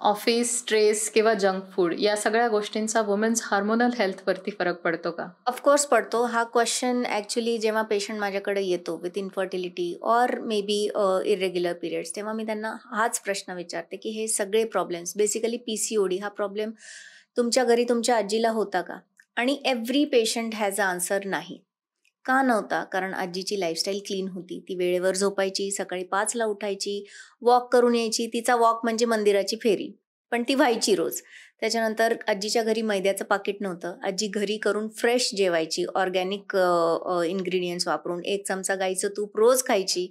Office, stress किंवा junk food या सगळ्या गोष्टींचा वुमेन्स हार्मोनल हेल्थवरती फरक पडतो का? ऑफकोर्स पडतो. हा क्वेश्चन ॲक्च्युली जेव्हा पेशंट माझ्याकडे येतो with infertility or may be irregular periods, तेव्हा मी त्यांना हाच प्रश्न विचारते की हे सगळे प्रॉब्लेम्स बेसिकली PCOD हा प्रॉब्लेम तुमच्या घरी तुमच्या आजीला होता का? आणि every patient has a answer नाही. का नव्हता? कारण आजीची लाईफस्टाईल क्लीन होती. ती वेळेवर झोपायची, सकाळी 5ला उठायची, वॉक करून यायची. तिचा वॉक म्हणजे मंदिराची फेरी. पण ती व्हायची रोज. त्याच्यानंतर आजीच्या घरी मैद्याचं पाकीट नव्हतं. आजी घरी करून फ्रेश जेवायची, ऑर्गॅनिक इन्ग्रेडियंट्स वापरून. 1 चमचा गाईचं तूप रोज खायची.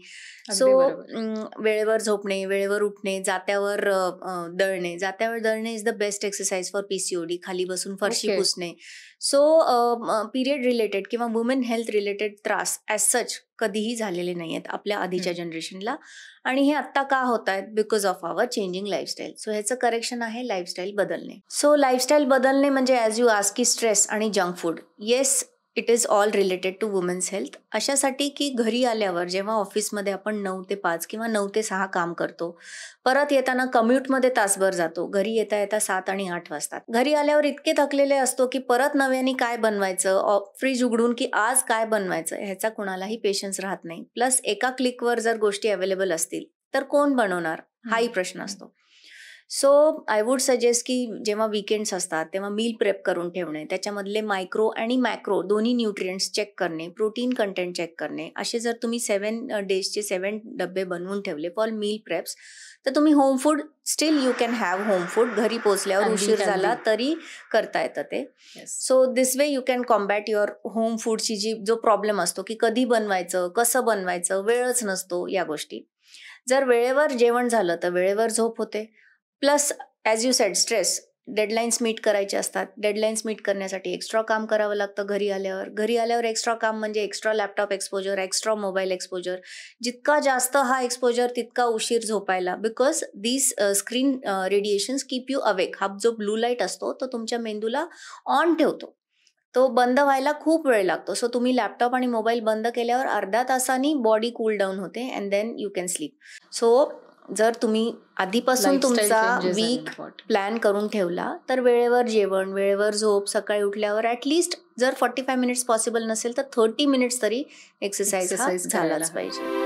सो अगदी बरोबर. वेळेवर झोपणे, वेळेवर उठणे, जात्यावर दळणे. जात्यावर दळणे is the best exercise for PCOD. खाली बसून फरशी ओके. पुसणे. सो पिरियड रिलेटेड किंवा वुमेन हेल्थ रिलेटेड त्रास ॲज सच कधीही झालेले नाही आहेत आपल्या आधीच्या जनरेशनला. आणि हे आत्ता का होत आहेत? Because of our changing lifestyle. So ह्याचं करेक्शन आहे लाईफस्टाईल बदलणे. सो लाईफस्टाईल बदलणे म्हणजे ॲज यू आस्क की स्ट्रेस आणि junk food. Yes, it is all related to women's health. अशासाठी की घरी आल्यावर जेव्हा ऑफिसमध्ये आपण 9 ते 5 किंवा 9 ते 6 काम करतो, परत येताना कम्युटमध्ये तासभर जातो, घरी येता येता 7 आणि 8 वाजतात. घरी आल्यावर इतके थकलेले असतो की परत नव्याने काय बनवायचं, फ्रीज उघडून की आज काय बनवायचं, ह्याचा कुणालाही पेशन्स राहत नाही. प्लस एका क्लिकवर जर गोष्टी अवेलेबल असतील तर कोण बनवणार हाही प्रश्न असतो. सो आय वुड सजेस्ट की जेव्हा वीकेंड्स असतात तेव्हा मील प्रेप करून ठेवणे, त्याच्यामधले मायक्रो आणि मॅक्रो दोन्ही न्यूट्रिएंट्स चेक करणे, प्रोटीन कंटेंट चेक करणे. असे जर तुम्ही 7 डेजचे 7 डबे बनवून ठेवले फॉर मील प्रेप्स, तर तुम्ही home food still you can have home food. घरी पोचल्यावर अगदी, उशीर झाला अगदी. तरी करता येतं ते. Yes. So this way you can combat your home फूडची जो प्रॉब्लेम असतो की कधी बनवायचं, कसं बनवायचं, वेळच नसतो या गोष्टी. जर वेळेवर जेवण झालं तर वेळेवर झोप होते. Plus as you said stress, deadlines meet करायचे असतात. डेडलाईन्स मीट करण्यासाठी एक्स्ट्रा काम करावं लागतं घरी आल्यावर. घरी आल्यावर एक्स्ट्रा काम म्हणजे extra laptop exposure, extra mobile exposure. जितका जास्त हा एक्सपोजर तितका उशीर झोपायला. Because these screen radiations keep you awake. हा जो ब्लू लाईट असतो तो तुमच्या मेंदूला ऑन ठेवतो. तो बंद व्हायला खूप वेळ लागतो. सो तुम्ही लॅपटॉप आणि मोबाईल बंद केल्यावर अर्ध्या तासांनी बॉडी कूल डाऊन होते and then you can sleep. So जर तुम्ही आधीपासून लाईफस्टाईल तुमचा changes are weak important. Plan करून ठेवला तर वेळेवर जेवण, वेळेवर झोप, सकाळी उठल्यावर ॲटलिस्ट जर 45 मिनिट्स पॉसिबल नसेल तर 30 मिनिट्स तरी एक्सरसाइज हा एक्सरसाइज करायला झालाच हवी. पाहिजे.